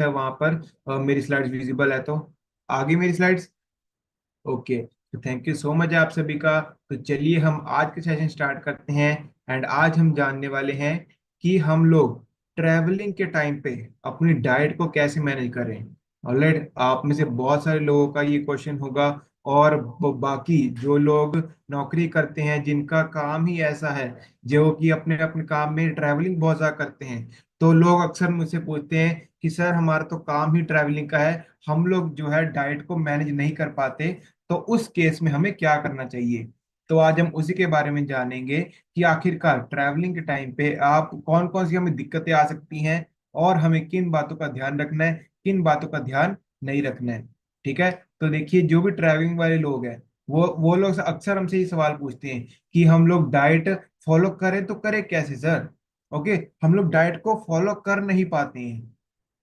है वहां पर मेरी स्लाइड्स विजिबल है तो आगे मेरी स्लाइड्स। ओके, तो थैंक यू सो मच आप सभी का। तो चलिए हम आज के सेशन स्टार्ट करते हैं। एंड आज हम जानने वाले हैं कि हम लोग ट्रैवलिंग के टाइम पे अपनी डाइट को कैसे मैनेज करें। ऑलराइट, आप में से बहुत सारे लोगों का ये क्वेश्चन होगा। और बाकी जो लोग नौकरी करते हैं जिनका काम ही ऐसा है, जो कि अपने अपने काम में ट्रैवलिंग बहुत ज्यादा करते हैं, तो लोग अक्सर मुझसे पूछते हैं कि सर हमारा तो काम ही ट्रैवलिंग का है, हम लोग जो है डाइट को मैनेज नहीं कर पाते, तो उस केस में हमें क्या करना चाहिए। तो आज हम उसी के बारे में जानेंगे कि आखिरकार ट्रैवलिंग के टाइम पे आप कौन कौन सी हमें दिक्कतें आ सकती हैं और हमें किन बातों का ध्यान रखना है, किन बातों का ध्यान नहीं रखना है। ठीक है, तो देखिए जो भी ट्रैवलिंग वाले लोग हैं वो लोग अक्सर हमसे ये सवाल पूछते हैं कि हम लोग डाइट फॉलो करें तो करें कैसे सर। ओके, हम लोग डाइट को फॉलो कर नहीं पाते हैं।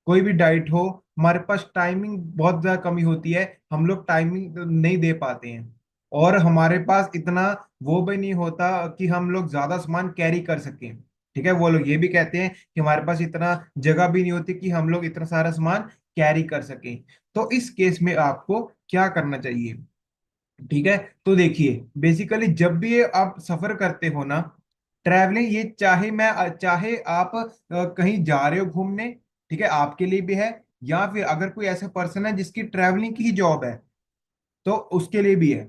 कोई भी डाइट हो, हमारे पास टाइमिंग बहुत ज्यादा कमी होती है, हम लोग टाइमिंग नहीं दे पाते हैं। और हमारे पास इतना वो भी नहीं होता कि हम लोग ज्यादा सामान कैरी कर सकें। ठीक है, वो लोग ये भी कहते हैं कि हमारे पास इतना जगह भी नहीं होती कि हम लोग इतना सारा सामान कैरी कर सकें। तो इस केस में आपको क्या करना चाहिए। ठीक है, तो देखिए बेसिकली जब भी ये आप सफर करते हो ना, ट्रैवलिंग ये चाहे आप कहीं जा रहे हो घूमने, ठीक है, आपके लिए भी है, या फिर अगर कोई ऐसा पर्सन है जिसकी ट्रैवलिंग की ही जॉब है तो उसके लिए भी है।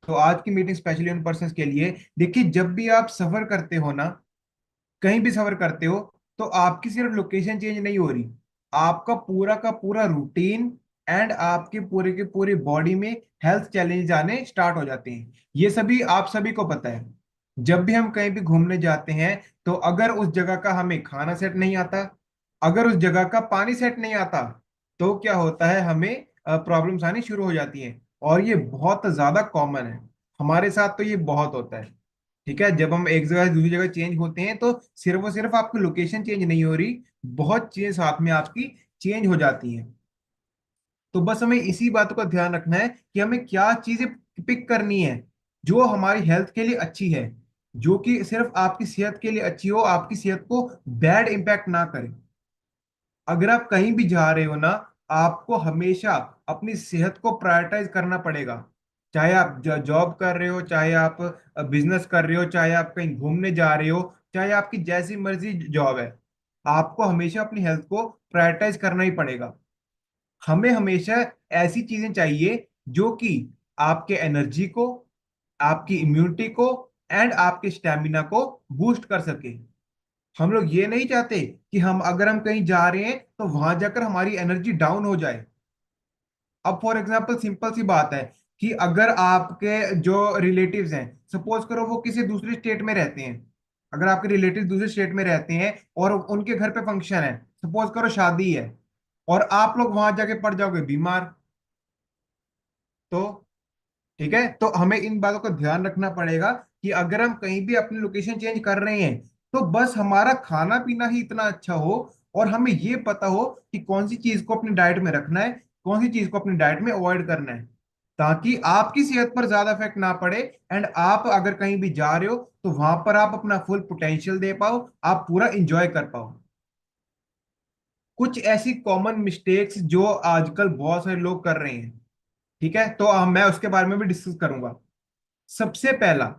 तो आज की मीटिंग स्पेशली उन पर्सन के लिए। देखिए जब भी आप सफर करते हो ना, कहीं भी सफर करते हो, तो आपकी सिर्फ लोकेशन चेंज नहीं हो रही, आपका पूरा का पूरा रूटीन एंड आपके पूरे के पूरे बॉडी में हेल्थ चैलेंज आने स्टार्ट हो जाते हैं। ये सभी आप सभी को पता है। जब भी हम कहीं भी घूमने जाते हैं, तो अगर उस जगह का हमें खाना सेट नहीं आता, अगर उस जगह का पानी सेट नहीं आता, तो क्या होता है, हमें प्रॉब्लम्स आनी शुरू हो जाती हैं। और ये बहुत ज्यादा कॉमन है, हमारे साथ तो ये बहुत होता है। ठीक है, जब हम एक जगह से दूसरी जगह चेंज होते हैं तो सिर्फ और सिर्फ आपकी लोकेशन चेंज नहीं हो रही, बहुत चीजें साथ में आपकी चेंज हो जाती हैं। तो बस हमें इसी बात का ध्यान रखना है कि हमें क्या चीजें पिक करनी है जो हमारी हेल्थ के लिए अच्छी है, जो कि सिर्फ आपकी सेहत के लिए अच्छी हो, आपकी सेहत को बैड इम्पैक्ट ना करे। अगर आप कहीं भी जा रहे हो ना, आपको हमेशा अपनी सेहत को प्रायोरिटाइज करना पड़ेगा। चाहे आप जॉब कर रहे हो, चाहे आप बिजनेस कर रहे हो, चाहे आप कहीं घूमने जा रहे हो, चाहे आपकी जैसी मर्जी जॉब है, आपको हमेशा अपनी हेल्थ को प्रायोरिटाइज करना ही पड़ेगा। हमें हमेशा ऐसी चीजें चाहिए जो कि आपके एनर्जी को, आपकी इम्यूनिटी को एंड आपके स्टेमिना को बूस्ट कर सके। हम लोग ये नहीं चाहते कि अगर हम कहीं जा रहे हैं तो वहां जाकर हमारी एनर्जी डाउन हो जाए। अब फॉर एग्जांपल सिंपल सी बात है कि अगर आपके जो रिलेटिव्स हैं, सपोज करो वो किसी दूसरे स्टेट में रहते हैं, अगर आपके रिलेटिव दूसरे स्टेट में रहते हैं और उनके घर पे फंक्शन है, सपोज करो शादी है, और आप लोग वहां जाके पड़ जाओगे बीमार, तो ठीक है, तो हमें इन बातों का ध्यान रखना पड़ेगा कि अगर हम कहीं भी अपनी लोकेशन चेंज कर रहे हैं, तो बस हमारा खाना पीना ही इतना अच्छा हो और हमें ये पता हो कि कौन सी चीज को अपनी डाइट में रखना है, कौन सी चीज को अपनी डाइट में अवॉइड करना है, ताकि आपकी सेहत पर ज्यादा इफेक्ट ना पड़े। एंड आप अगर कहीं भी जा रहे हो तो वहां पर आप अपना फुल पोटेंशियल दे पाओ, आप पूरा इंजॉय कर पाओ। कुछ ऐसी कॉमन मिस्टेक्स जो आजकल बहुत सारे लोग कर रहे हैं, ठीक है, तो मैं उसके बारे में भी डिस्कस करूंगा। सबसे पहला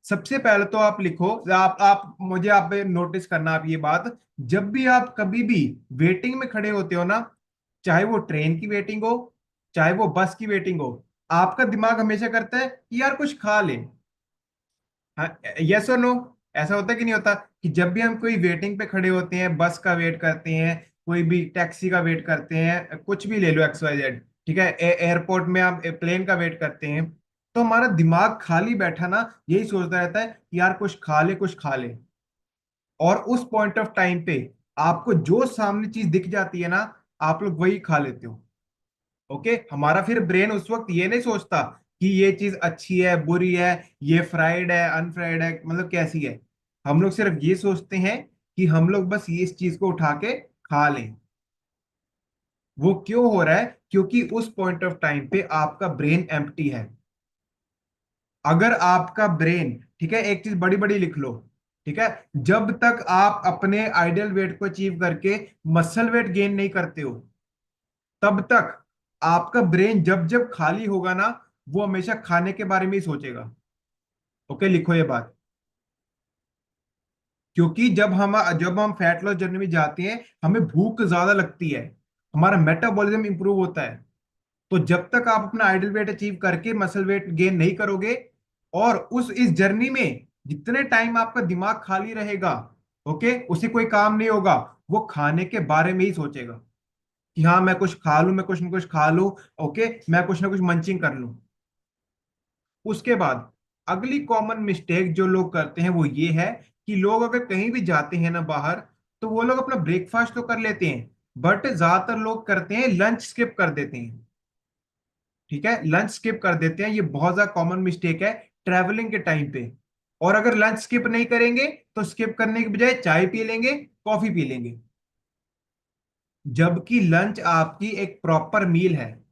सबसे पहले तो आप लिखो, आप मुझे आप नोटिस करना आप ये बात, जब भी आप कभी भी वेटिंग में खड़े होते हो ना, चाहे वो ट्रेन की वेटिंग हो, चाहे वो बस की वेटिंग हो, आपका दिमाग हमेशा करता है कि यार कुछ खा ले। हाँ, यस और नो, ऐसा होता है कि नहीं होता कि जब भी हम कोई वेटिंग पे खड़े होते हैं, बस का वेट करते हैं, कोई भी टैक्सी का वेट करते हैं, कुछ भी ले लो एक्स वाई जेड, ठीक है, एयरपोर्ट में आप प्लेन का वेट करते हैं, तो हमारा दिमाग खाली बैठा ना यही सोचता रहता है कि यार कुछ खा ले, कुछ खा ले। और उस पॉइंट ऑफ टाइम पे आपको जो सामने चीज दिख जाती है ना, आप लोग वही खा लेते हो। ओके, हमारा फिर ब्रेन उस वक्त ये नहीं सोचता कि ये चीज अच्छी है बुरी है, ये फ्राइड है अनफ्राइड है, मतलब कैसी है। हम लोग सिर्फ ये सोचते हैं कि हम लोग बस ये इस चीज को उठा के खा लें। वो क्यों हो रहा है, क्योंकि उस पॉइंट ऑफ टाइम पे आपका ब्रेन एम्प्टी है। अगर आपका ब्रेन, ठीक है, एक चीज बड़ी बड़ी लिख लो, ठीक है। जब तक आप अपने आइडियल वेट को अचीव करके मसल वेट गेन नहीं करते हो, तब तक आपका ब्रेन जब जब खाली होगा ना, वो हमेशा खाने के बारे में ही सोचेगा। ओके, लिखो ये बात। क्योंकि जब हम फैट लॉस जर्नी में जाते हैं, हमें भूख ज्यादा लगती है, हमारा मेटाबॉलिज्म इंप्रूव होता है। तो जब तक आप अपना आइडल वेट अचीव करके मसल वेट गेन नहीं करोगे, और उस इस जर्नी में जितने टाइम आपका दिमाग खाली रहेगा, ओके, उसे कोई काम नहीं होगा, वो खाने के बारे में ही सोचेगा कि हाँ मैं कुछ खा लूं, मैं कुछ ना कुछ खा लूं, ओके, मैं कुछ ना कुछ मंचिंग कर लूं। उसके बाद अगली कॉमन मिस्टेक जो लोग करते हैं वो ये है कि लोग अगर कहीं भी जाते हैं ना बाहर, तो वो लोग अपना ब्रेकफास्ट तो कर लेते हैं, बट ज्यादातर लोग करते हैं लंच स्किप कर देते हैं। ठीक है, लंच स्किप कर देते हैं, ये बहुत ज्यादा कॉमन मिस्टेक है ट्रैवलिंग के टाइम पे। और अगर लंच स्किप नहीं करेंगे तो स्किप करने की बजाय चाय पी लेंगे, कॉफी पी लेंगे, जबकि लंच आपकी एक प्रॉपर मील है।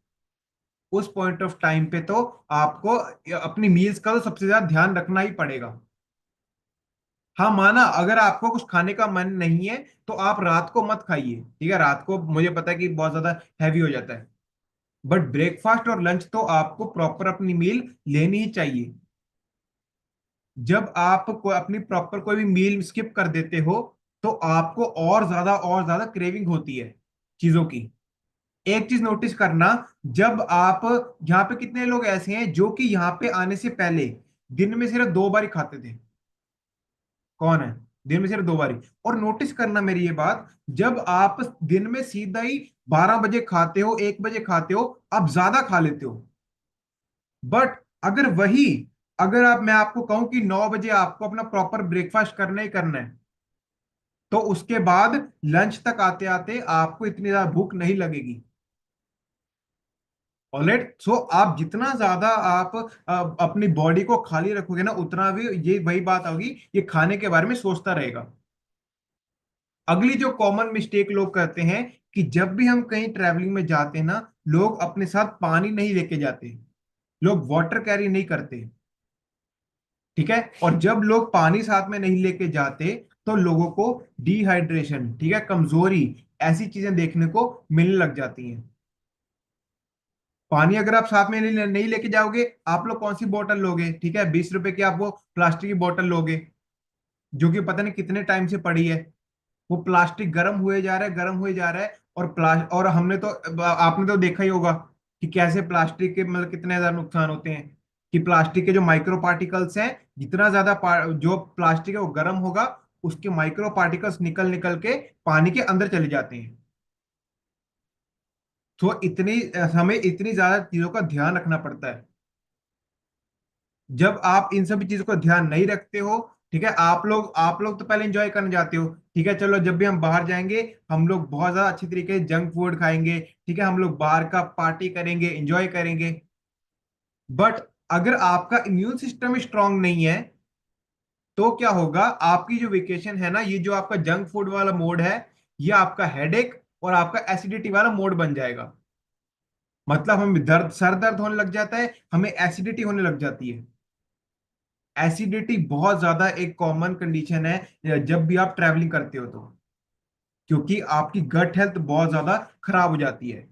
उस पॉइंट ऑफ टाइम पे तो आपको अपनी मील्स का तो सबसे ज्यादा ध्यान रखना ही पड़ेगा। हाँ, माना अगर आपको कुछ खाने का मन नहीं है तो आप रात को मत खाइए, ठीक है, रात को मुझे पता है कि बहुत ज्यादा हैवी हो जाता है, बट ब्रेकफास्ट और लंच तो आपको प्रॉपर अपनी मील लेनी ही चाहिए। जब आप अपनी प्रॉपर कोई भी मील स्किप कर देते हो, तो आपको और ज्यादा क्रेविंग होती है चीजों की। एक चीज नोटिस करना, जब आप यहाँ पे कितने लोग ऐसे हैं जो कि यहाँ पे आने से पहले दिन में सिर्फ 2 बार ही खाते थे? कौन है? दिन में सिर्फ 2 बार ही। और नोटिस करना मेरी ये बात, जब आप दिन में सीधा ही 12 बजे खाते हो, 1 बजे खाते हो, आप ज्यादा खा लेते हो। बट अगर वही अगर आप मैं आपको कहूं कि 9 बजे आपको अपना प्रॉपर ब्रेकफास्ट करना ही करना है, तो उसके बाद लंच तक आते आते आपको इतनी ज्यादा भूख नहीं लगेगी। ऑलराइट, सो आप जितना ज्यादा आप अपनी बॉडी को खाली रखोगे ना, उतना भी ये वही बात होगी, ये खाने के बारे में सोचता रहेगा। अगली जो कॉमन मिस्टेक लोग करते हैं कि जब भी हम कहीं ट्रैवलिंग में जाते हैं ना, लोग अपने साथ पानी नहीं लेके जाते, लोग वाटर कैरी नहीं करते। ठीक है, और जब लोग पानी साथ में नहीं लेके जाते, तो लोगों को डिहाइड्रेशन, ठीक है, कमजोरी, ऐसी चीजें देखने को मिलने लग जाती हैं। पानी अगर आप साथ में नहीं लेके जाओगे, आप लोग कौन सी बोतल लोगे? ठीक है, 20 रुपए की आप वो प्लास्टिक की बोतल लोगे, जो कि पता नहीं कितने टाइम से पड़ी है। वो प्लास्टिक गर्म हुए जा रहा है, गर्म हुए जा रहा है, और हमने तो आपने तो देखा ही होगा कि कैसे प्लास्टिक के मतलब कितने ज्यादा नुकसान होते हैं। कि प्लास्टिक के जो माइक्रो पार्टिकल्स हैं, जितना ज्यादा जो प्लास्टिक है वो गर्म होगा, उसके माइक्रो पार्टिकल्स निकल निकल के पानी के अंदर चले जाते हैं। तो हमें इतनी ज्यादा चीजों का ध्यान रखना पड़ता है। जब आप इन सभी चीजों का ध्यान नहीं रखते हो, ठीक है, आप लोग तो पहले एंजॉय करने जाते हो, ठीक है, चलो जब भी हम बाहर जाएंगे, हम लोग बहुत ज्यादा अच्छी तरीके से जंक फूड खाएंगे, ठीक है, हम लोग बाहर का पार्टी करेंगे, एंजॉय करेंगे। बट अगर आपका इम्यून सिस्टम स्ट्रांग नहीं है, तो क्या होगा? आपकी जो वेकेशन है ना, ये जो आपका जंक फूड वाला मोड है, ये आपका हेडेक और आपका एसिडिटी वाला मोड बन जाएगा। मतलब हमें सर दर्द होने लग जाता है, हमें एसिडिटी होने लग जाती है। एसिडिटी बहुत ज्यादा एक कॉमन कंडीशन है जब भी आप ट्रैवलिंग करते हो, तो क्योंकि आपकी गट हेल्थ बहुत ज्यादा खराब हो जाती है।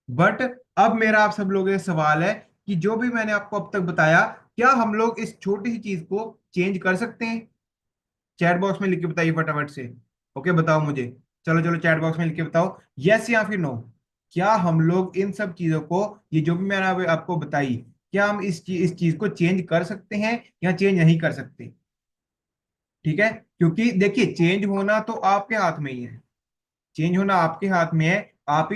बट अब मेरा आप सब लोगों से सवाल है कि जो भी मैंने आपको अब तक बताया, क्या हम लोग इस छोटी सी चीज को चेंज कर सकते हैं? चैट बॉक्स में लिख के बताइए फटाफट से। ओके, बताओ मुझे। चलो चलो, चैट बॉक्स में लिख के बताओ, यस या फिर नो। क्या हम लोग इन सब चीजों को, ये जो भी मैंने अभी आपको बताई, क्या हम इस चीज को चेंज कर सकते हैं या चेंज नहीं कर सकते? ठीक है, क्योंकि देखिए, चेंज होना तो आपके हाथ में ही है। चेंज होना आपके हाथ में है। आप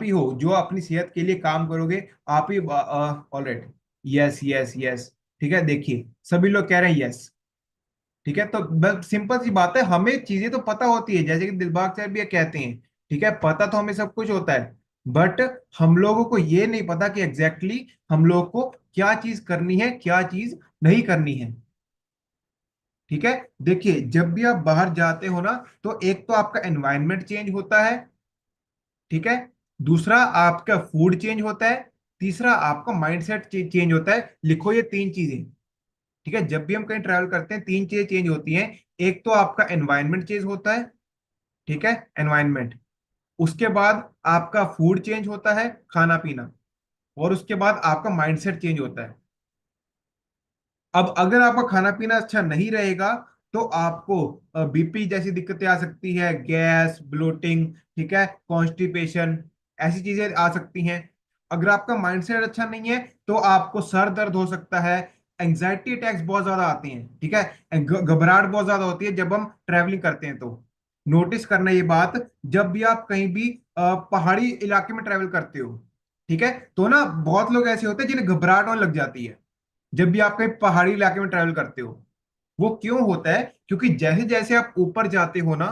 ही हो जो अपनी सेहत के लिए काम करोगे। आप ही। Alright, yes yes yes. ठीक है, देखिए सभी लोग कह रहे हैं यस। ठीक है, तो बस सिंपल सी बात है, हमें चीजें तो पता होती है, जैसे कि दिलबाग साहब भी ये कहते हैं। ठीक है, पता तो हमें सब कुछ होता है, बट हम लोगों को ये नहीं पता कि एग्जैक्टली हम लोग को क्या चीज करनी है, क्या चीज नहीं करनी है। ठीक है, देखिए जब भी आप बाहर जाते हो ना, तो एक तो आपका एनवायरनमेंट चेंज होता है, ठीक है, दूसरा आपका फूड चेंज होता है, तीसरा आपका माइंडसेट चेंज होता है। लिखो ये 3 चीजें। ठीक है, जब भी हम कहीं ट्रैवल करते हैं तीन चीजें चेंज होती हैं। एक तो आपका एनवायरनमेंट चेंज होता है, ठीक है, एनवायरनमेंट। उसके बाद आपका फूड चेंज होता है, खाना पीना। और उसके बाद आपका माइंडसेट चेंज होता है। अब अगर आपका खाना पीना अच्छा नहीं रहेगा तो आपको बीपी जैसी दिक्कतें आ सकती है, गैस, ब्लोटिंग, ठीक है, कॉन्स्टिपेशन, ऐसी चीजें आ सकती हैं। अगर आपका माइंडसेट अच्छा नहीं है तो आपको सर दर्द हो सकता है, एंजाइटी अटैक्स बहुत ज्यादा आती हैं, ठीक है, घबराहट बहुत ज्यादा होती है जब हम ट्रैवलिंग करते हैं। तो नोटिस करना ये बात, जब भी आप कहीं भी पहाड़ी इलाके में ट्रैवल करते हो, ठीक है, तो ना बहुत लोग ऐसे होते हैं जिन्हें घबराहट होने लग जाती है जब भी आप कहीं पहाड़ी इलाके में ट्रैवल करते हो। वो क्यों होता है? क्योंकि जैसे जैसे आप ऊपर जाते हो ना,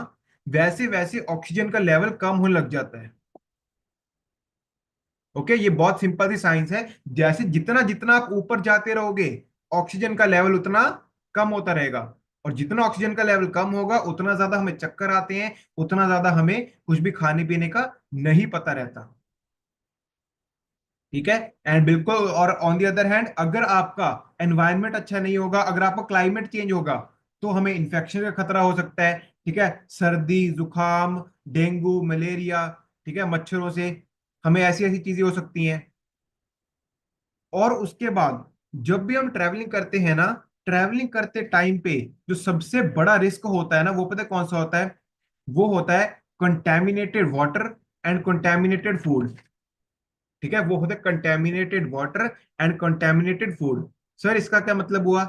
वैसे वैसे ऑक्सीजन का लेवल कम होने लग जाता है। ओके, ये बहुत सिंपल सी साइंस है। जैसे जितना जितना आप ऊपर जाते रहोगे, ऑक्सीजन का लेवल उतना कम होता रहेगा। और जितना ऑक्सीजन का लेवल कम होगा उतना ज्यादा हमें चक्कर आते हैं, उतना ज्यादा हमें कुछ भी खाने पीने का नहीं पता रहता। ठीक है। एंड बिल्कुल, और ऑन दी अदर हैंड, अगर आपका एनवायरनमेंट अच्छा नहीं होगा, अगर आपका क्लाइमेट चेंज होगा, तो हमें इन्फेक्शन का खतरा हो सकता है। ठीक है, सर्दी, जुकाम, डेंगू, मलेरिया, ठीक है, मच्छरों से हमें ऐसी ऐसी चीजें हो सकती हैं। और उसके बाद जब भी हम ट्रैवलिंग करते हैं ना, ट्रैवलिंग करते टाइम पे जो सबसे बड़ा रिस्क होता है ना, वो पता है कौन सा होता है? वो होता है contaminated water and contaminated food. ठीक है, वो होता है contaminated water and contaminated food. Sir इसका क्या मतलब हुआ?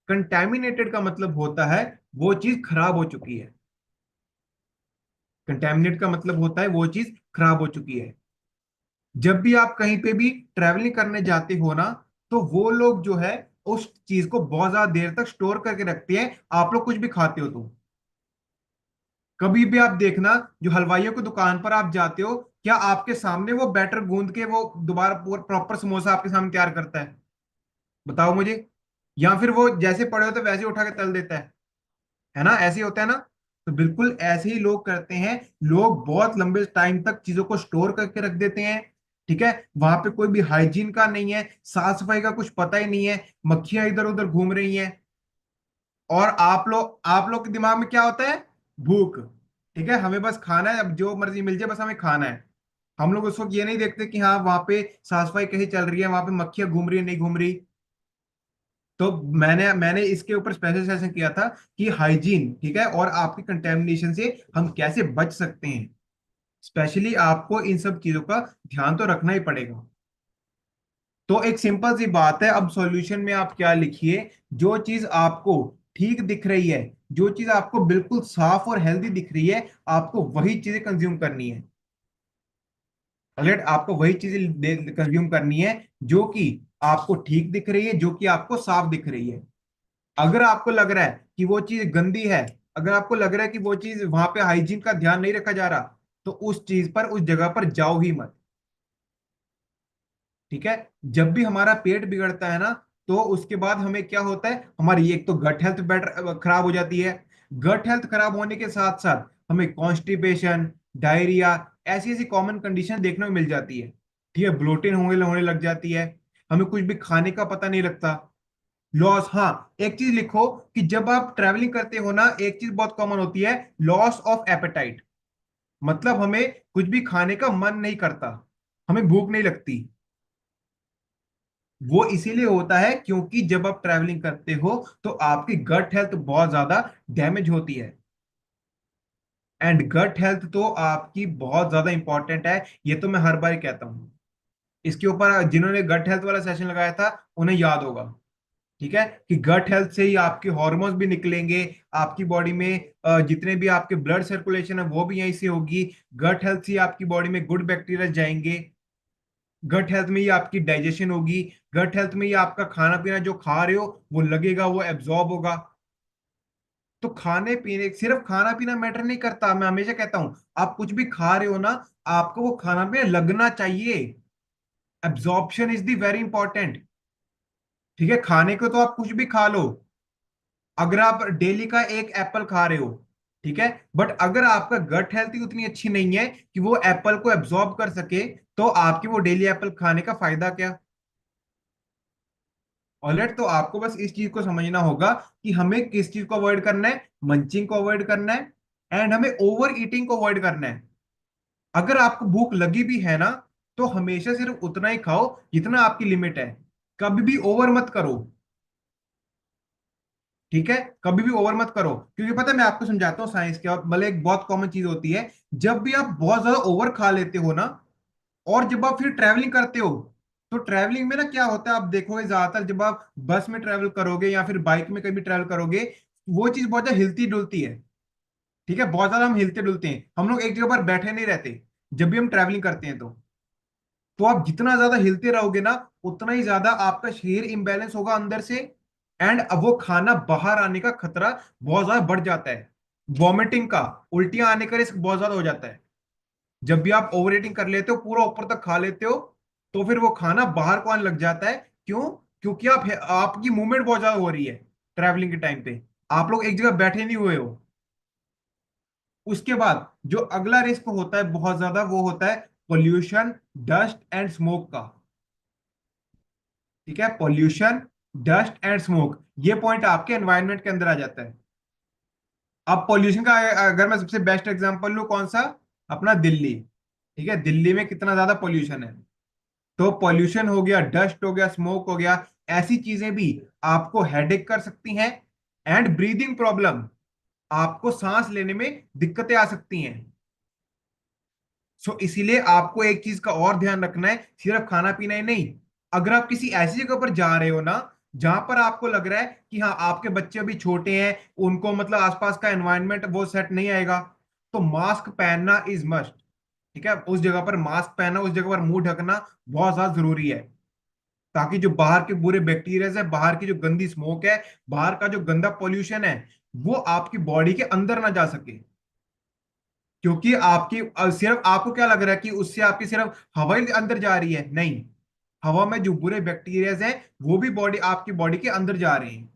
कंटेमिनेटेड का मतलब होता है वो चीज खराब हो चुकी है। कंटेमिनेट का मतलब होता है वो चीज खराब हो चुकी है। जब भी आप कहीं पे भी ट्रैवलिंग करने जाते हो ना, तो वो लोग जो है उस चीज को बहुत ज्यादा देर तक स्टोर करके रखते हैं। आप लोग कुछ भी खाते हो तो कभी भी आप देखना, जो हलवाइयों की दुकान पर आप जाते हो, क्या आपके सामने वो बैटर गूंद के वो दोबारा प्रॉपर समोसा आपके सामने तैयार करता है? बताओ मुझे। या फिर वो जैसे पड़े होते वैसे ही उठा के तल देता है ना? ऐसे ही होता है ना? तो बिल्कुल ऐसे ही लोग करते हैं। लोग बहुत लंबे टाइम तक चीजों को स्टोर करके रख देते हैं। ठीक है, वहां पे कोई भी हाइजीन का नहीं है, साफ सफाई का कुछ पता ही नहीं है, मक्खियां इधर उधर घूम रही हैं। और आप लोग के दिमाग में क्या होता है? भूख। ठीक है, हमें बस खाना है, अब जो मर्जी मिल जाए, बस हमें खाना है। हम लोग उस वक्त ये नहीं देखते कि हाँ वहां पे साफ सफाई कैसी चल रही है, वहां पे मक्खियां घूम रही है नहीं घूम रही। तो मैंने मैंने इसके ऊपर स्पेशल सेशन किया था कि हाइजीन, ठीक है, और आपकी कंटेमिनेशन से हम कैसे बच सकते हैं। स्पेशली आपको इन सब चीजों का ध्यान तो रखना ही पड़ेगा। तो एक सिंपल सी बात है, अब सॉल्यूशन में आप क्या लिखिए? जो चीज आपको ठीक दिख रही है, जो चीज आपको बिल्कुल साफ और हेल्दी दिख रही है, आपको वही चीजें कंज्यूम करनी है। अलर्ट, आपको वही चीजें कंज्यूम करनी है जो कि आपको ठीक दिख रही है, जो कि आपको साफ दिख रही है। अगर आपको लग रहा है कि वो चीज गंदी है, अगर आपको लग रहा है कि वो चीज वहां पे हाइजीन का ध्यान नहीं रखा जा रहा, तो उस चीज पर, उस जगह पर जाओ ही मत। ठीक है। जब भी हमारा पेट बिगड़ता है ना, तो उसके बाद हमें क्या होता है? हमारी एक तो गट हेल्थ बेटर खराब हो जाती है। गट हेल्थ खराब होने के साथ साथ हमें कॉन्स्टिपेशन, डायरिया, ऐसी ऐसी कॉमन कंडीशन देखने को मिल जाती है। ठीक है, ब्लोटिंग होने होने लग जाती है। हमें कुछ भी खाने का पता नहीं लगता। लॉस, हाँ, एक चीज लिखो कि जब आप ट्रैवलिंग करते हो ना, एक चीज बहुत कॉमन होती है, लॉस ऑफ एपेटाइट। मतलब हमें कुछ भी खाने का मन नहीं करता, हमें भूख नहीं लगती। वो इसीलिए होता है क्योंकि जब आप ट्रैवलिंग करते हो तो आपकी गट हेल्थ बहुत ज्यादा डैमेज होती है। एंड गट हेल्थ तो आपकी बहुत ज्यादा इंपॉर्टेंट है, ये तो मैं हर बार कहता हूँ। इसके ऊपर जिन्होंने गट हेल्थ वाला सेशन लगाया था उन्हें याद होगा। ठीक है, कि गट हेल्थ से ही आपके हॉर्मोन्स भी निकलेंगे, आपकी बॉडी में जितने भी आपके ब्लड सर्कुलेशन है वो भी यहीं से होगी। गट हेल्थ से ही आपकी बॉडी में गुड बैक्टीरिया जाएंगे। गट हेल्थ में ही आपकी डाइजेशन होगी। गट हेल्थ में ही आपका खाना पीना जो खा रहे हो वो लगेगा, वो एब्जॉर्ब होगा। तो खाने पीने, सिर्फ खाना पीना मैटर नहीं करता, मैं हमेशा कहता हूं, आप कुछ भी खा रहे हो ना, आपको वो खाना पीना लगना चाहिए। Absorption is the very important. ठीक है, खाने को तो आप कुछ भी खा लो। अगर आप डेली का एक एप्पल खा रहे हो, ठीक है, बट अगर आपका गट हेल्थ ही उतनी अच्छी नहीं है कि वो एप्पल को एब्जॉर्ब कर सके, तो आपकी वो डेली एप्पल खाने का फायदा क्या? ऑलराइट, तो आपको बस इस चीज को समझना होगा कि हमें किस चीज को अवॉइड करना है, मंचिंग को अवॉइड करना है, एंड हमें ओवर ईटिंग को अवॉइड करना है। अगर आपको भूख लगी भी है ना, तो हमेशा सिर्फ उतना ही खाओ जितना आपकी लिमिट है। कभी भी ओवर मत करो। ठीक है, कभी भी ओवर मत करो, क्योंकि पता है मैं आपको समझाता हूँ साइंस के, और मतलब एक बहुत कॉमन चीज होती है, जब भी आप बहुत ज्यादा ओवर खा लेते हो ना, और जब आप फिर ट्रैवलिंग करते हो, तो ट्रैवलिंग में ना क्या होता है, आप देखोगे ज्यादातर जब आप बस में ट्रैवल करोगे या फिर बाइक में कभी ट्रैवल करोगे, वो चीज बहुत ज्यादा हिलती डुलती है। ठीक है, बहुत ज्यादा हम हिलते डुलते हैं, हम लोग एक जगह पर बैठे नहीं रहते जब भी हम ट्रैवलिंग करते हैं। तो आप जितना ज्यादा हिलते रहोगे ना, उतना ही ज्यादा आपका शरीर इम्बैलेंस होगा अंदर से, एंड अब वो खाना बाहर आने का खतरा बहुत ज्यादा बढ़ जाता है। वॉमिटिंग का, उल्टियां आने का रिस्क बहुत ज्यादा हो जाता है। जब भी आप ओवर ईटिंग कर लेते हो, पूरा ऊपर तक खा लेते हो, तो फिर वो खाना बाहर को आने लग जाता है। क्यों? क्योंकि आपकी मूवमेंट बहुत ज्यादा हो रही है ट्रैवलिंग के टाइम पे, आप लोग एक जगह बैठे नहीं हुए हो। उसके बाद जो अगला रिस्क होता है बहुत ज्यादा, वो होता है पोल्यूशन, डस्ट एंड स्मोक का। ठीक है, पोल्यूशन, डस्ट एंड स्मोक, ये पॉइंट आपके एनवायरनमेंट के अंदर आ जाता है। अब पोल्यूशन का अगर मैं सबसे बेस्ट एग्जांपल लूं, कौन सा? अपना दिल्ली। ठीक है, दिल्ली में कितना ज्यादा पोल्यूशन है। तो पोल्यूशन हो गया, डस्ट हो गया, स्मोक हो गया, ऐसी चीजें भी आपको हेडेक कर सकती हैं, एंड ब्रीदिंग प्रॉब्लम, आपको सांस लेने में दिक्कतें आ सकती हैं। सो इसीलिए आपको एक चीज का और ध्यान रखना है, सिर्फ खाना पीना ही नहीं। अगर आप किसी ऐसी जगह पर जा रहे हो ना, जहां पर आपको लग रहा है कि हाँ आपके बच्चे अभी छोटे हैं, उनको मतलब आसपास का एनवायरनमेंट वो सेट नहीं आएगा, तो मास्क पहनना इज मस्ट। ठीक है, उस जगह पर मास्क पहनना, उस जगह पर मुंह ढकना बहुत ज्यादा जरूरी है, ताकि जो बाहर के बुरे बैक्टीरिया है, बाहर की जो गंदी स्मोक है, बाहर का जो गंदा पॉल्यूशन है, वो आपकी बॉडी के अंदर ना जा सके। क्योंकि आपकी सिर्फ आपको क्या लग रहा है कि उससे आपकी सिर्फ हवा ही अंदर जा रही है, नहीं, हवा में जो बुरे बैक्टीरिया हैं वो भी बॉडी, आपकी बॉडी के अंदर जा रहे हैं।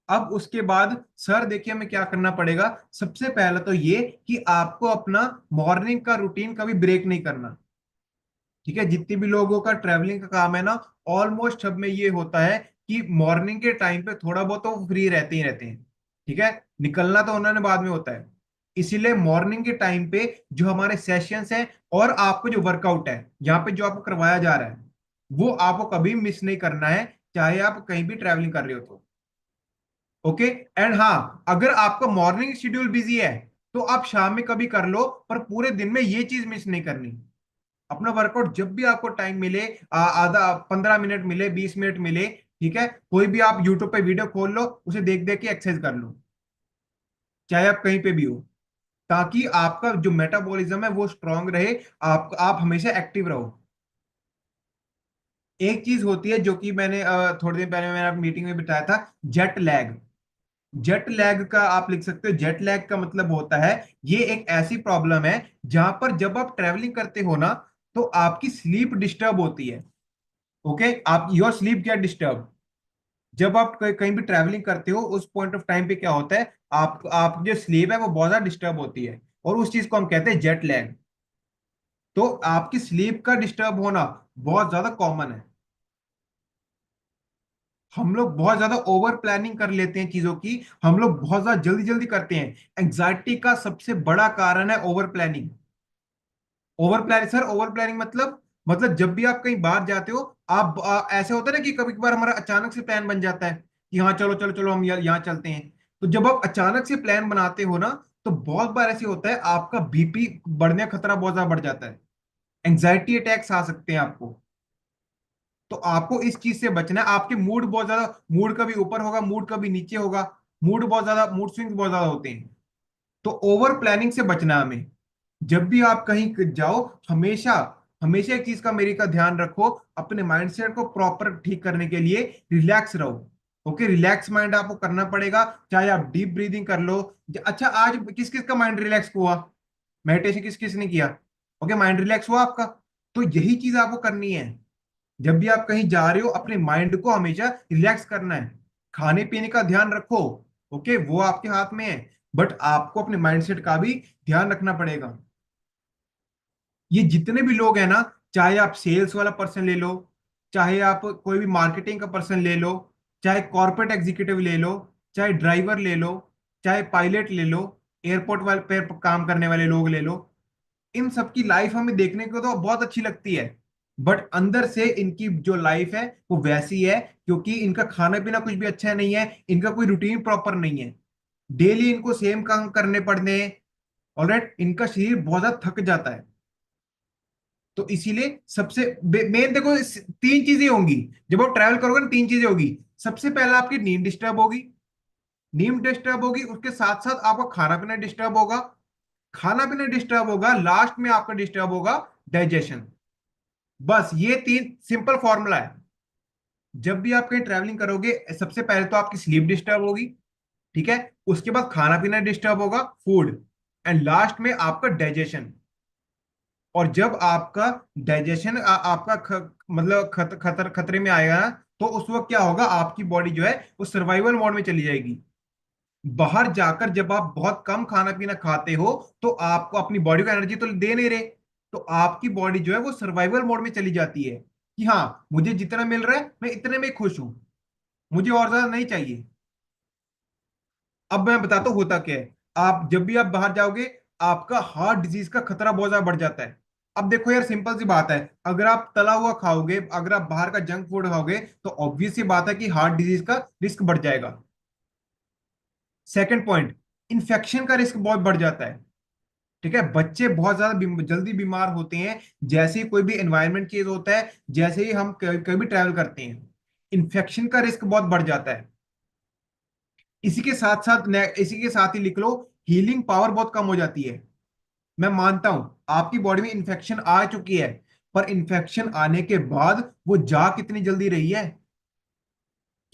अब उसके बाद सर देखिए हमें क्या करना पड़ेगा। सबसे पहले तो ये कि आपको अपना मॉर्निंग का रूटीन कभी ब्रेक नहीं करना। ठीक है, जितने भी लोगों का ट्रैवलिंग का काम है ना, ऑलमोस्ट सब में ये होता है कि मॉर्निंग के टाइम पे थोड़ा बहुत तो फ्री रहते ही रहते हैं। ठीक है, निकलना तो उन्होंने बाद में होता है। इसीलिए मॉर्निंग के टाइम पे जो हमारे सेशंस हैं, और आपको जो वर्कआउट है यहाँ पे जो आपको करवाया जा रहा है, वो आपको कभी मिस नहीं करना है, चाहे आप कहीं भी ट्रैवलिंग कर रहे हो तो। ओके। एंड हाँ, अगर आपका मॉर्निंग शेड्यूल बिजी है, तो आप शाम में कभी कर लो, पर पूरे दिन में ये चीज मिस नहीं करनी। अपना वर्कआउट जब भी आपको टाइम मिले, आधा 15 मिनट मिले, 20 मिनट मिले, ठीक है, कोई भी आप यूट्यूब पे वीडियो खोल लो, उसे देख देख के एक्सरसाइज कर लो, चाहे आप कहीं पे भी हो, ताकि आपका जो मेटाबॉलिज्म है वो स्ट्रांग रहे, आप हमेशा एक्टिव रहो। एक चीज होती है जो कि मैंने थोड़े दिन पहले मैंने मीटिंग में बताया था, जेट लैग। जेट लैग का आप लिख सकते हो, जेट लैग का मतलब होता है, ये एक ऐसी प्रॉब्लम है जहां पर जब आप ट्रेवलिंग करते हो ना, तो आपकी स्लीप डिस्टर्ब होती है। ओके, आप योर स्लीप गेट डिस्टर्ब। जब आप कहीं भी ट्रैवलिंग करते हो, उस पॉइंट ऑफ टाइम पे क्या होता है, आप जो स्लीप है वो बहुत ज्यादा डिस्टर्ब होती है, और उस चीज को हम कहते हैं जेट लैग। तो आपकी स्लीप का डिस्टर्ब होना बहुत ज्यादा कॉमन है। हम लोग बहुत ज्यादा ओवर प्लानिंग कर लेते हैं चीजों की, हम लोग बहुत ज्यादा जल्दी जल्दी करते हैं। एंजाइटी का सबसे बड़ा कारण है over planning. Over planning sir, over planning मतलब जब भी आप कहीं बाहर जाते हो, आप ऐसे होता है ना कि कभी कभार हमारा अचानक से प्लान बन जाता है कि हाँ चलो चलो चलो हम यहाँ चलते हैं। तो जब आप अचानक से प्लान बनाते हो ना, तो बहुत बार ऐसे होता है आपका बीपी बढ़ने का खतरा बहुत ज्यादा बढ़ जाता है, एंजाइटी अटैक्स आ सकते हैं आपको। तो आपको इस चीज से बचना है। आपके मूड बहुत ज्यादा, मूड कभी ऊपर होगा, मूड कभी नीचे होगा, मूड बहुत ज्यादा, मूड स्विंग्स बहुत ज्यादा होते हैं। तो ओवर प्लानिंग से बचना है हमें। जब भी आप कहीं जाओ, हमेशा हमेशा एक चीज का मेरी का ध्यान रखो, अपने माइंडसेट को प्रॉपर ठीक करने के लिए रिलैक्स रहो। ओके, रिलैक्स माइंड आपको करना पड़ेगा, चाहे आप डीप ब्रीदिंग कर लो। अच्छा, आज किस किस का माइंड रिलैक्स हुआ? मेडिटेशन किस किस ने किया? ओके, माइंड रिलैक्स हुआ आपका? तो यही चीज आपको करनी है। जब भी आप कहीं जा रहे हो, अपने माइंड को हमेशा रिलैक्स करना है। खाने पीने का ध्यान रखो, ओके, वो आपके हाथ में है, बट आपको अपने माइंडसेट का भी ध्यान रखना पड़ेगा। ये जितने भी लोग हैं ना, चाहे आप सेल्स वाला पर्सन ले लो, चाहे आप कोई भी मार्केटिंग का पर्सन ले लो, चाहे कॉर्पोरेट एग्जीक्यूटिव ले लो, चाहे ड्राइवर ले लो, चाहे पायलट ले लो, एयरपोर्ट वाले पे काम करने वाले लोग ले लो, इन सबकी लाइफ हमें देखने को तो बहुत अच्छी लगती है, बट अंदर से इनकी जो लाइफ है वो वैसी है, क्योंकि इनका खाना पीना कुछ भी अच्छा नहीं है, इनका कोई रूटीन प्रॉपर नहीं है, डेली इनको सेम काम करने पड़ने। ऑलराइट, इनका शरीर बहुत ज्यादा थक जाता है। तो इसीलिए सबसे मेन देखो, तीन चीजें होंगी जब आप ट्रैवल करोगे ना, तीन चीजें होगी। सबसे पहला आपकी नींद डिस्टर्ब होगी, नींद डिस्टर्ब होगी, उसके साथ साथ आपका खाना पीना डिस्टर्ब होगा, खाना पीना डिस्टर्ब होगा, लास्ट में आपका डिस्टर्ब होगा डाइजेशन। बस ये तीन सिंपल फॉर्मूला है। जब भी आप कहीं ट्रैवलिंग करोगे, सबसे पहले तो आपकी स्लीप डिस्टर्ब होगी, ठीक है, उसके बाद खाना पीना डिस्टर्ब होगा, फूड, एंड लास्ट में आपका डाइजेशन। और जब आपका डाइजेशन आपका मतलब खतरे में आएगा ना, तो उस वक्त क्या होगा, आपकी बॉडी जो है वो सर्वाइवल मोड में चली जाएगी। बाहर जाकर जब आप बहुत कम खाना पीना खाते हो, तो आपको अपनी बॉडी को एनर्जी तो दे नहीं रहे, तो आपकी बॉडी जो है वो सर्वाइवल मोड में चली जाती है कि हाँ, मुझे जितना मिल रहा है मैं इतने में खुश हूं, मुझे और ज्यादा नहीं चाहिए। अब मैं बताता हूँ होता क्या है। आप जब भी आप बाहर जाओगे, आपका हार्ट डिजीज का खतरा बहुत ज्यादा बढ़ जाता है। अब देखो यार, सिंपल सी बात है, अगर आप तला हुआ खाओगे, अगर आप बाहर का जंक फूड खाओगे, तो ऑब्वियस सी बात है कि हार्ट डिजीज का रिस्क बढ़ जाएगा। सेकंड पॉइंट, इन्फेक्शन का रिस्क बहुत बढ़ जाता है। ठीक है, बच्चे बहुत ज्यादा जल्दी बीमार होते हैं, जैसे ही कोई भी एनवायरनमेंट चेंज होता है, जैसे ही हम कभी भी ट्रैवल करते हैं, इन्फेक्शन का रिस्क बहुत बढ़ जाता है। इसी के साथ ही लिख लो, हीलिंग पावर बहुत कम हो जाती है। मैं मानता हूं आपकी बॉडी में इन्फेक्शन आ चुकी है, पर इन्फेक्शन आने के बाद वो जा कितनी जल्दी रही है?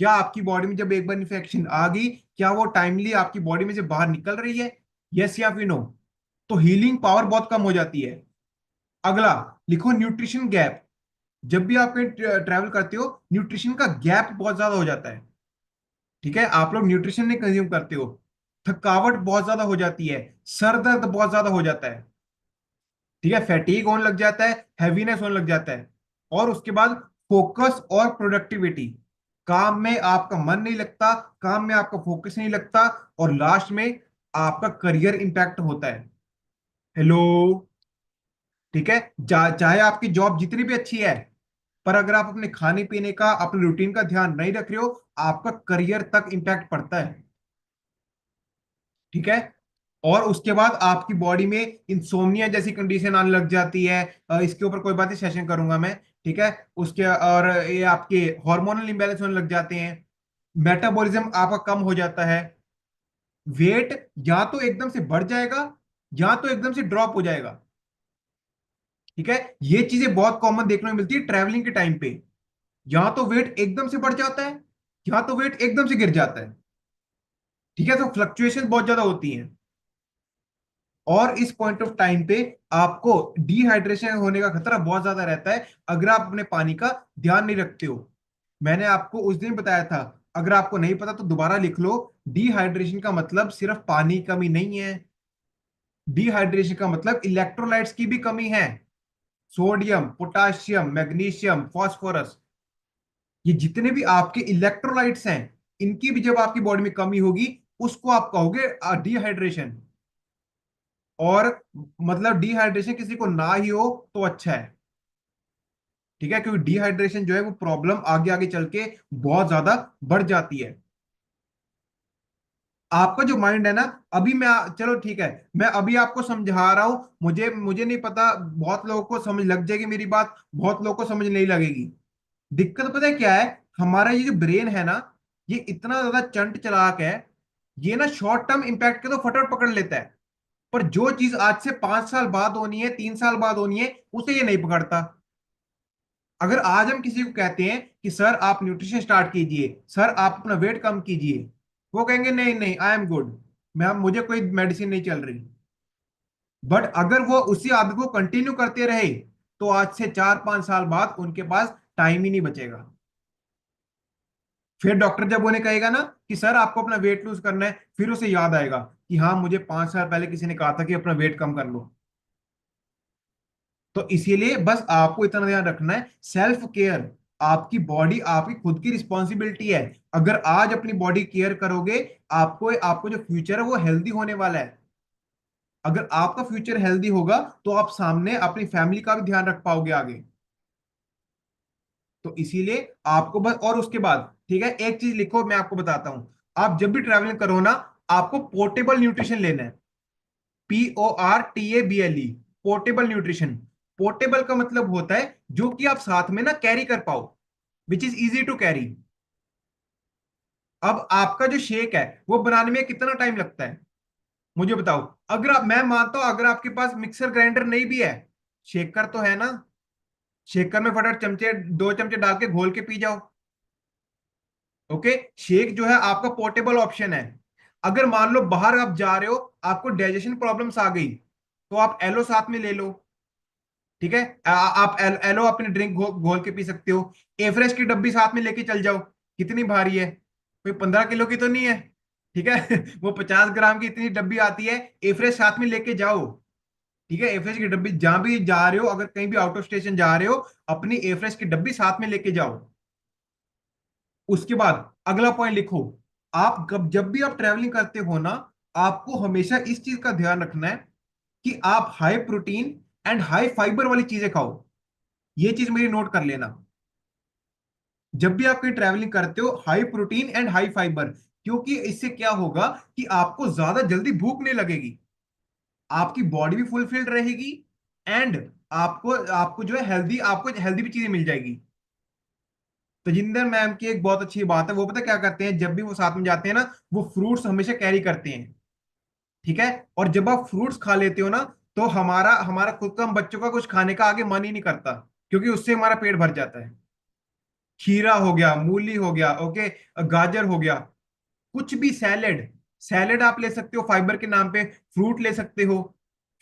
क्या आपकी बॉडी में जब एक बार इन्फेक्शन आ गई, क्या वो टाइमली आपकी बॉडी में से बाहर निकल रही है? यस या फिर नो? तो हीलिंग पावर बहुत कम हो जाती है। अगला लिखो, न्यूट्रिशन गैप। जब भी आप कहीं ट्रैवल करते हो, न्यूट्रिशन का गैप बहुत ज्यादा हो जाता है। ठीक है, आप लोग न्यूट्रिशन नहीं कंज्यूम करते हो, थकावट बहुत ज्यादा हो जाती है, सर दर्द बहुत ज्यादा हो जाता है, ठीक है, फैटीग होने लग जाता है, हैवीनेस होने लग जाता है, और उसके बाद फोकस और प्रोडक्टिविटी, काम में आपका मन नहीं लगता, काम में आपका फोकस नहीं लगता, और लास्ट में आपका करियर इंपैक्ट होता है। हेलो? ठीक है, चाहे आपकी जॉब जितनी भी अच्छी है, पर अगर आप अपने खाने पीने का, अपने रूटीन का ध्यान नहीं रख रहे हो, आपका करियर तक इंपैक्ट पड़ता है। ठीक है, और उसके बाद आपकी बॉडी में इंसोम्निया जैसी कंडीशन आने लग जाती है। इसके ऊपर कोई बात ही सेशन करूंगा मैं। ठीक है, उसके और ये आपके हार्मोनल इंबैलेंस होने लग जाते हैं, मेटाबॉलिज्म आपका कम हो जाता है, वेट या तो एकदम से बढ़ जाएगा, या तो एकदम से ड्रॉप हो जाएगा। ठीक है, ये चीजें बहुत कॉमन देखने को मिलती है ट्रैवलिंग के टाइम पे। या तो वेट एकदम से बढ़ जाता है, या तो वेट एकदम से गिर जाता है। ठीक है, तो फ्लक्चुएशन बहुत ज्यादा होती है, और इस पॉइंट ऑफ टाइम पे आपको डिहाइड्रेशन होने का खतरा बहुत ज्यादा रहता है, अगर आप अपने पानी का ध्यान नहीं रखते हो। मैंने आपको उस दिन बताया था, अगर आपको नहीं पता तो दोबारा लिख लो, डिहाइड्रेशन का मतलब सिर्फ पानी की कमी नहीं है, डिहाइड्रेशन का मतलब इलेक्ट्रोलाइट्स की भी कमी है। सोडियम, पोटाशियम, मैग्नीशियम, फास्फोरस, ये जितने भी आपके इलेक्ट्रोलाइट्स हैं, इनकी भी जब आपकी बॉडी में कमी होगी, उसको आप कहोगे डिहाइड्रेशन। और मतलब डिहाइड्रेशन किसी को ना ही हो तो अच्छा है। ठीक है, क्योंकि डिहाइड्रेशन जो है वो प्रॉब्लम आगे आगे चल के बहुत ज्यादा बढ़ जाती है। आपका जो माइंड है ना, अभी मैं चलो ठीक है, मैं अभी आपको समझा रहा हूं, मुझे मुझे नहीं पता, बहुत लोगों को समझ लग जाएगी मेरी बात, बहुत लोगों को समझ नहीं लगेगी। दिक्कत पता है क्या है? हमारा ये जो ब्रेन है ना, ये इतना ज्यादा चंट चालाक है, ये ना शॉर्ट टर्म इंपैक्ट के तो फटाफट पकड़ लेता है, पर जो चीज आज से 5 साल बाद होनी है, 3 साल बाद होनी है, उसे ये नहीं पकड़ता। अगर आज हम किसी को कहते हैं कि सर आप न्यूट्रिशन स्टार्ट कीजिए, सर आप अपना वेट कम कीजिए, वो कहेंगे नहीं नहीं, आई एम गुड, मैं मुझे कोई मेडिसिन नहीं चल रही। बट अगर वो उसी आदत को कंटिन्यू करते रहे, तो आज से 4-5 साल बाद उनके पास टाइम ही नहीं बचेगा। फिर डॉक्टर जब उन्हें कहेगा ना कि सर आपको अपना वेट लूज करना है, फिर उसे याद आएगा कि हाँ, मुझे 5 साल पहले किसी ने कहा था कि अपना वेट कम कर लो। तो इसीलिए बस आपको इतना ध्यान रखना है, सेल्फ केयर। आपकी बॉडी आपकी खुद की रिस्पॉन्सिबिलिटी है। अगर आज अपनी बॉडी केयर करोगे, आपको आपको जो फ्यूचर है वो हेल्दी होने वाला है। अगर आपका फ्यूचर हेल्दी होगा तो आप सामने अपनी फैमिली का भी ध्यान रख पाओगे आगे। तो इसीलिए आपको बस, और उसके बाद ठीक है, एक चीज लिखो, मैं आपको बताता हूं। आप जब भी ट्रैवलिंग करो ना, आपको पोर्टेबल न्यूट्रिशन लेना है। PORTABLE, portable nutrition. पोर्टेबल का मतलब होता है जो कि आप साथ में ना कैरी कर पाओ, which is easy to carry. अब आपका जो शेक है वो बनाने में कितना टाइम लगता है, मुझे बताओ। अगर आप, मैं मानता हूं अगर आपके पास मिक्सर ग्राइंडर नहीं भी है, शेकर तो है ना। शेकर में फटाफट चमचे, 2 चमचे डाल के घोल के पी जाओ। ओके, शेक जो है आपका पोर्टेबल ऑप्शन है। अगर मान लो बाहर आप जा रहे हो, आपको डाइजेशन प्रॉब्लम्स आ गई, तो आप एलो साथ में ले लो। ठीक है, आप एलो अपनी ड्रिंक घोल के पी सकते हो। एवरेज की डब्बी साथ में लेके चल जाओ। कितनी भारी है, कोई 15 किलो की तो नहीं है। ठीक है वो 50 ग्राम की इतनी डब्बी आती है। एवरेज साथ में लेके जाओ। ठीक है, एवरेज की डब्बी जहां भी जा रहे हो, अगर कहीं भी आउट ऑफ स्टेशन जा रहे हो, अपनी एवरेज की डब्बी साथ में लेके जाओ। उसके बाद अगला पॉइंट लिखो। आप जब भी आप ट्रेवलिंग करते हो ना, आपको हमेशा इस चीज का ध्यान रखना है कि आप high protein and high fibre वाली चीजें खाओ। ये चीज मेरी नोट कर लेना। जब भी आप कहीं ट्रैवलिंग करते हो, high protein and high fibre. क्योंकि इससे क्या होगा कि आपको ज्यादा जल्दी भूख नहीं लगेगी, आपकी बॉडी भी फुलफिल्ड रहेगी, एंड आपको आपको जो है हेल्दी, आपको हेल्दी भी चीजें मिल जाएगी। तजिंदर मैम की एक बहुत अच्छी बात है, वो पता क्या करते हैं, जब भी वो साथ में जाते हैं ना, वो फ्रूट्स हमेशा कैरी करते हैं। ठीक है, और जब आप फ्रूट्स खा लेते हो ना, तो हमारा हमारा खुद का, हम बच्चों का कुछ खाने का आगे मन ही नहीं करता, क्योंकि उससे हमारा पेट भर जाता है। खीरा हो गया, मूली हो गया, ओके, गाजर हो गया, कुछ भी सैलेड, सैलेड आप ले सकते हो फाइबर के नाम पे। फ्रूट ले सकते हो,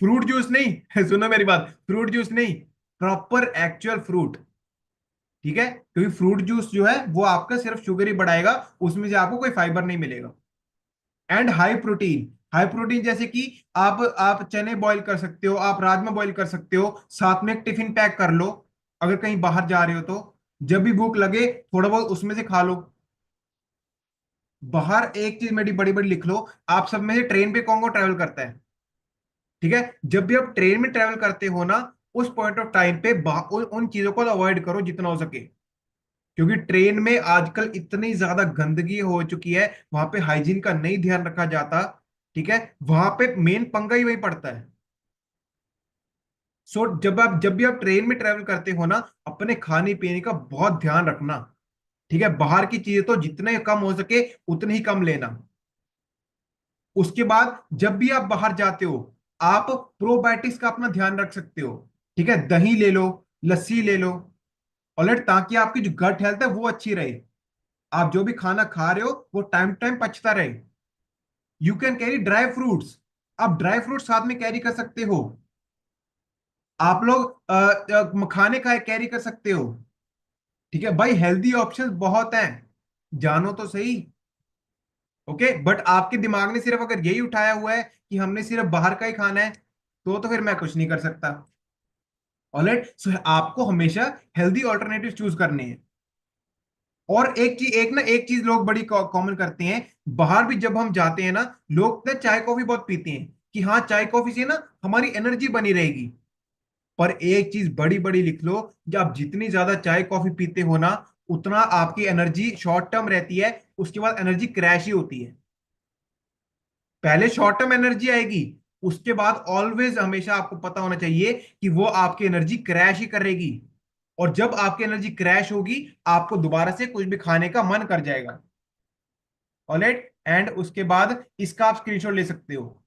फ्रूट जूस नहीं सुनो मेरी बात, फ्रूट जूस नहीं, प्रॉपर एक्चुअल फ्रूट। ठीक है, क्योंकि फ्रूट जूस जो है वो आपका सिर्फ शुगर ही बढ़ाएगा, उसमें से आपको कोई फाइबर नहीं मिलेगा। And high protein, high protein जैसे कि आप चने बॉईल कर सकते हो, आप राजमा बॉईल कर सकते हो, साथ में एक टिफिन पैक कर लो। अगर कहीं बाहर जा रहे हो तो जब भी भूख लगे, थोड़ा बहुत उसमें से खा लो। बाहर एक चीज मेरी बड़ी बड़ी लिख लो, आप सब में से ट्रेन पे कौन कौन ट्रेवल करता है। ठीक है, जब भी आप ट्रेन में ट्रेवल करते हो ना, उस पॉइंट ऑफ टाइम पे उन चीजों को अवॉइड करो जितना हो सके। क्योंकि ट्रेन में आजकल इतनी ज्यादा गंदगी हो चुकी है, वहां पे हाइजीन का नहीं ध्यान रखा जाता। ठीक है, वहां पे मेन पंगा ही वही पड़ता है। सो जब भी आप ट्रेन में ट्रेवल करते हो ना, अपने खाने पीने का बहुत ध्यान रखना। ठीक है, बाहर की चीजें तो जितने कम हो सके उतनी ही कम लेना। उसके बाद जब भी आप बाहर जाते हो, आप प्रोबायोटिक्स का अपना ध्यान रख सकते हो। ठीक है, दही ले लो, लस्सी ले लो, ऑलराइट, ताकि आपकी जो गट हेल्थ है वो अच्छी रहे। आप जो भी खाना खा रहे हो वो टाइम टाइम पचता रहे। You can carry dry fruits, आप ड्राई फ्रूट साथ में कैरी कर सकते हो। आप लोग मखाने का कैरी कर सकते हो। ठीक है भाई, हेल्दी ऑप्शंस बहुत हैं, जानो तो सही। ओके, बट आपके दिमाग ने सिर्फ अगर यही उठाया हुआ है कि हमने सिर्फ बाहर का ही खाना है, तो फिर मैं कुछ नहीं कर सकता। ऑलराइट, सो आपको हमेशा हेल्दी ऑल्टरनेटिव चूज करने हैं। और एक चीज लोग बड़ी कॉमन करते हैं, बाहर भी जब हम जाते हैं ना, लोग ना चाय कॉफी बहुत पीते हैं कि हाँ चाय कॉफी से ना हमारी एनर्जी बनी रहेगी। पर एक चीज बड़ी बड़ी लिख लो, जब आप जितनी ज्यादा चाय कॉफी पीते हो ना, उतना आपकी एनर्जी शॉर्ट टर्म रहती है, उसके बाद एनर्जी क्रैश ही होती है। पहले शॉर्ट टर्म एनर्जी आएगी, उसके बाद ऑलवेज हमेशा आपको पता होना चाहिए कि वो आपकी एनर्जी क्रैश ही करेगी। और जब आपकी एनर्जी क्रैश होगी, आपको दोबारा से कुछ भी खाने का मन कर जाएगा। ऑलराइट, एंड उसके बाद इसका आप स्क्रीनशॉट ले सकते हो।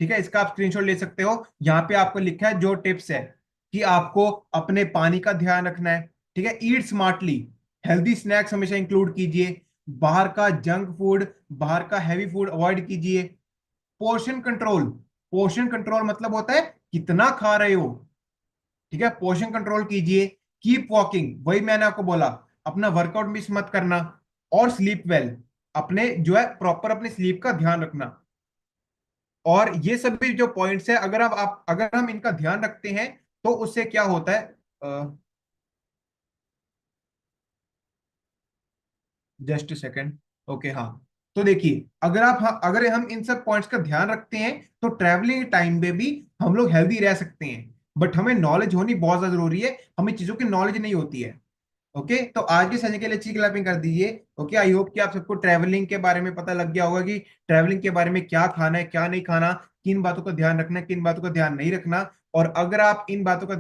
ठीक है, इसका आप स्क्रीनशॉट ले सकते हो। यहाँ पे आपको लिखा है जो टिप्स है, कि आपको अपने पानी का ध्यान रखना है। ठीक है, ईट स्मार्टली, हेल्दी स्नैक्स हमेशा इंक्लूड कीजिए, बाहर का जंक फूड, बाहर का हैवी फूड अवॉइड कीजिए। पोर्शन कंट्रोल, पोर्शन कंट्रोल मतलब होता है कितना खा रहे हो। ठीक है, पोर्शन कंट्रोल कीजिए। कीप वॉकिंग, वही मैंने आपको बोला, अपना वर्कआउट मिस मत करना। और स्लीप वेल, अपने जो है प्रॉपर अपने स्लीप का ध्यान रखना। और ये सभी जो पॉइंट्स है, अगर आप अगर हम इनका ध्यान रखते हैं, तो उससे क्या होता है, जस्ट सेकंड। ओके हाँ। तो देखिए, अगर हम इन सब पॉइंट्स का ध्यान रखते हैं तो ट्रैवलिंग टाइम में भी हम लोग हेल्दी रह सकते हैं। बट हमें नॉलेज होनी बहुत ज्यादा जरूरी है, हमें चीजों की नॉलेज नहीं होती है। ओके, तो आज के सेशन के लिए अच्छी क्लैपिंग कर दीजिए। ओके, आई होप कि आप सबको ट्रैवलिंग के बारे में पता लग गया होगा कि ट्रैवलिंग के बारे में क्या खाना है क्या नहीं खाना, किन बातों का ध्यान रखना है किन बातों का ध्यान नहीं रखना। और अगर आप इन बातों का